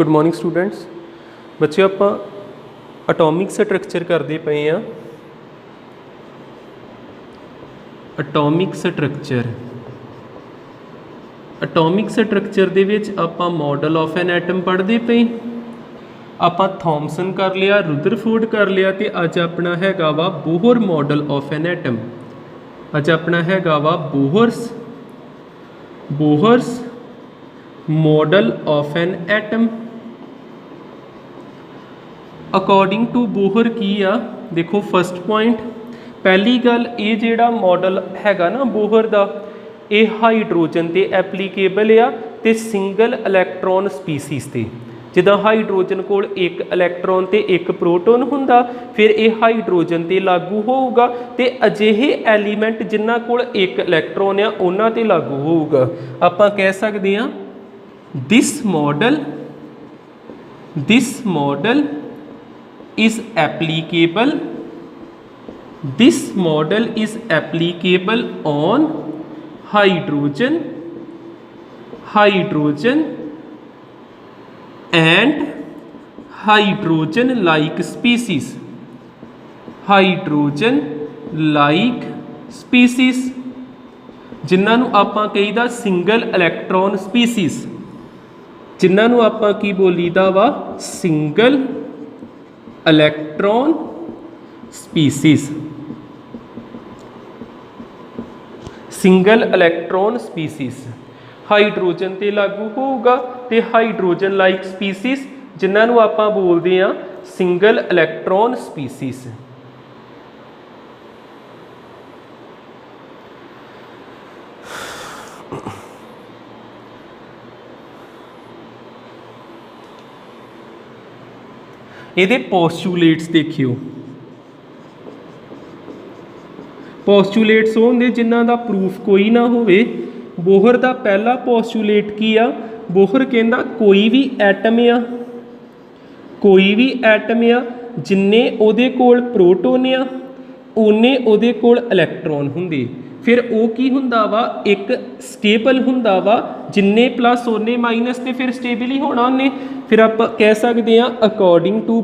Good morning students. बच्चों आप atomic structure करते पे हाँ। अटोमिक स्ट्रक्चर दे विच आपां मॉडल ऑफ एन एटम पढ़ते पे। आपां थॉमसन कर लिया, रुदरफोर्ड कर लिया, तो अज अपना हैगा वा Bohr model of an atom. अज अपना हैगा वा Bohr's model of an atom. According to Bohr की आ, देखो फस्ट पॉइंट पहली गल ये जिहड़ा मॉडल हैगा ना बोहर दा, ये हाइड्रोजन ते एप्लीकेबल आ ते सिंगल इलैक्ट्रॉन स्पीसीज़ ते। जिद्दां हाइड्रोजन कोल एक इलैक्ट्रॉन ते एक प्रोटोन हुंदा, फिर ये हाइड्रोजन ते लागू होऊगा ते अजिहे एलीमेंट जिन्हां कोल एक इलैक्ट्रॉन आ उन्हां ते लागू होऊगा। आपां कह सकदे हां this model is applicable on hydrogen and hydrogen like species जिन्हां नूं आपां कहीदा सिंगल इलैक्ट्रॉन स्पीसीज़, जिन्हां नूं आपां की बोलीदा वा सिंगल इलैक्ट्रॉन स्पीसीज़। हाइड्रोजन ते लागू होगा ते हाइड्रोजन लाइक स्पीसीज़ जिन्हां नूं आपां बोलदे हां सिंगल इलैक्ट्रॉन स्पीसीज़। ਇਹਦੇ ਪੋਸਟੂਲੇਟਸ देखियो। ਪੋਸਟੂਲੇਟਸ ਉਹ ਹੁੰਦੇ ਜਿਨ੍ਹਾਂ ਦਾ ਪ੍ਰੂਫ ਕੋਈ ਨਾ ਹੋਵੇ। ਬੋਹਰ ਦਾ ਪਹਿਲਾ ਪੋਸਟੂਲੇਟ ਕੀ ਆ? ਬੋਹਰ ਕਹਿੰਦਾ ਕੋਈ ਵੀ ਐਟਮ ਆ ਜਿੰਨੇ ਉਹਦੇ ਕੋਲ ਪ੍ਰੋਟੋਨ ਆ ਉਨੇ ਉਹਦੇ ਕੋਲ ਇਲੈਕਟ੍ਰੋਨ ਹੁੰਦੇ। फिर वो की हुंदा वा एक स्टेबल हुंदा वा, जिन्ने प्लस उन्ने माइनस ते फिर स्टेबल ही होना उन्ने। फिर आप कह सकते हैं according to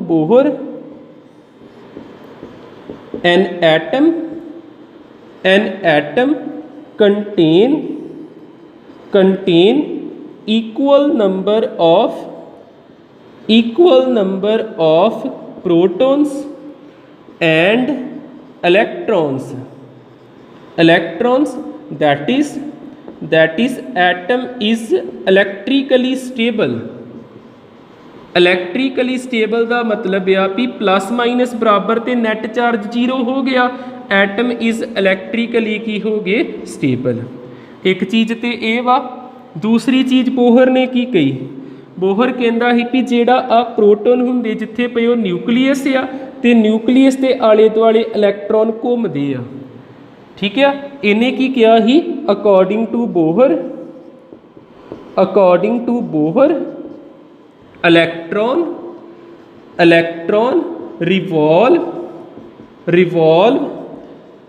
Bohr an atom contain equal number of protons and electrons that is atom is electrically stable ਦਾ मतलब ਆ भी प्लस माइनस बराबर ते नेट चार्ज 0 हो गया। एटम इज इलैक्ट्रिकली की हो गए स्टेबल। एक चीज़ तो ये वा। दूसरी चीज़ बोहर ने की कही, बोहर कहता है भी जेड़ा आ प्रोटोन हुंदे जिथे पे वो न्यूक्लीयस आ ते न्यूक्लीयस के आले दुआले इलैक्ट्रॉन घूमते आ। ठीक है, इन्हें की किया ही according to Bohr electron revolve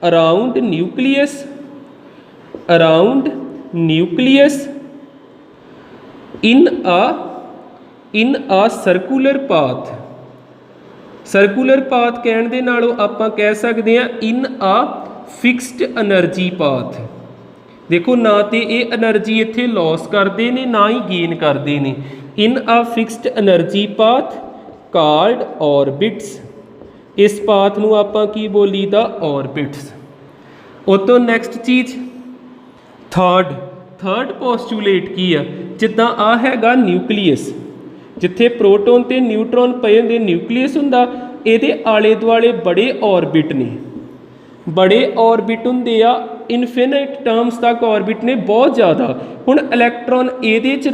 around nucleus in a circular path कहण दे नालों आपां कह सकते हैं in a fixed energy path. देखो ना तो ये एनर्जी इत्थे लॉस करते हैं ना ही गेन करते हैं। In a fixed energy path called orbits. इस पाथ नूं आपां की बोली दा ऑर्बिट्स। उस तो नैक्सट चीज़ थर्ड पोस्टूलेट की है, जिद्दां आ हैगा न्यूक्लीयस जिथे प्रोटोन ते न्यूट्रॉन पे होंदे, न्यूक्लीयस हुंदा, इहदे आले दुआले बड़े ऑर्बिट ने, हुंदे आ इनफिनिट टर्म्स तक ऑर्बिट ने बहुत ज़्यादा। हुण इलैक्ट्रॉन इहदे च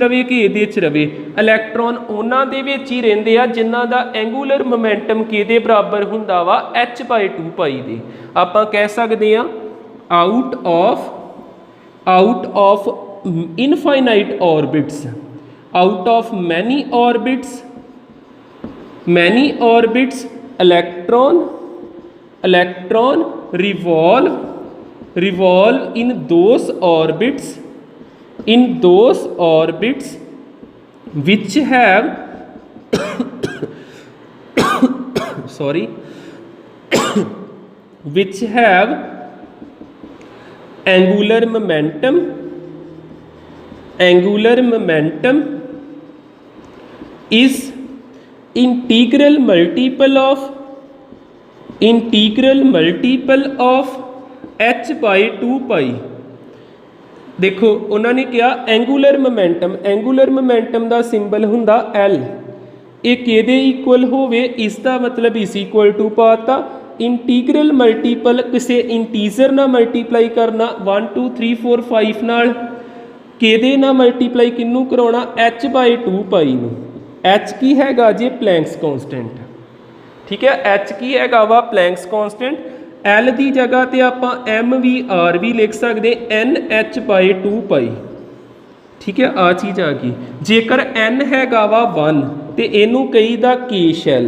रवे कि इहदे च रवे, इलैक्ट्रॉन उन्हां दे विच ही रहिंदे आ जिन्हां दा एंगूलर मोमेंटम किहदे बराबर हुंदा वा h/2 पाई दे। आपां कह सकदे आ out of infinite orbits, out of many orbits electron revolve in those orbits in those orbits which have sorry which have angular momentum is integral multiple of h by 2 pi। देखो उन्होंने क्या एंगूलर momentum का symbol हुंदा L, ये किहदे equal होवे, इसका मतलब इस इक्वल टू पाता इंटीग्रल मल्टीपल किसी इंटीजर ना मल्टीप्लाई करना 1 2 3 4 5 नाल, किहदे ना मल्टीप्लाई किनू कराउणा h बाय 2 पाई नू। h की हैगा जे प्लैंक्स कॉन्सटेंट, ठीक है, h की हैगा वा प्लैंक्स कॉन्सटेंट। L की जगह ते आपां MVR भी लिख सकते NH बाय 2 पाई, ठीक है, आ चीज़ आ गई। जेकर n हैगा वा 1 तो इनू कहीदा K शैल,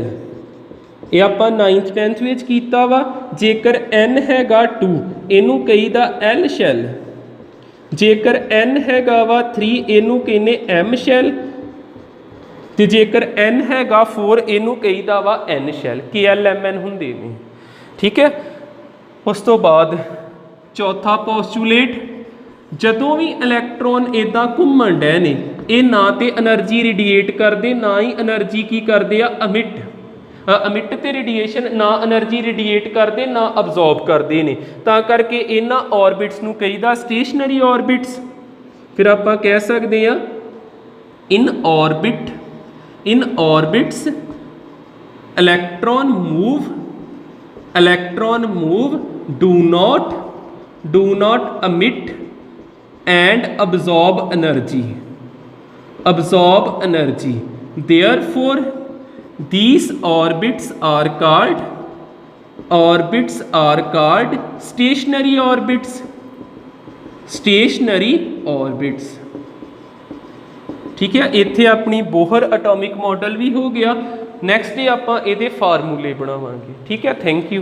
ये आपां 9th 10th विच कीता वा। जेकर n हैगा 2 इनू कहीदा L शैल, जेकर n हैगा वा 3 इनू कहने M शैल, तो जेकर n हैगा 4 इनू कहीदा वा N शैल। KLMN हुंदे ने, ठीक है। उस तो बाद चौथा पोस्टूलेट, जदों भी इलैक्ट्रॉन इदां घूमन डे ने, ये ना तो एनर्जी रेडिएट करते ना ही एनर्जी की करते अमिट तो रेडिएशन, ना एनर्जी रेडिएट करते ना अबजॉर्ब करते हैं, तां करके इन्हां ऑर्बिट्स नूं कहीदा स्टेशनरी ऑर्बिट्स। फिर आपां कह सकते हैं in orbits electron move do not emit and absorb energy, therefore these orbits are called stationary orbits, ठीक है। इत्थे अपनी बोहर एटॉमिक मॉडल भी हो गया। नैक्सट डे आपां इहदे फार्मूले बनावांगे, ठीक है। Thank you.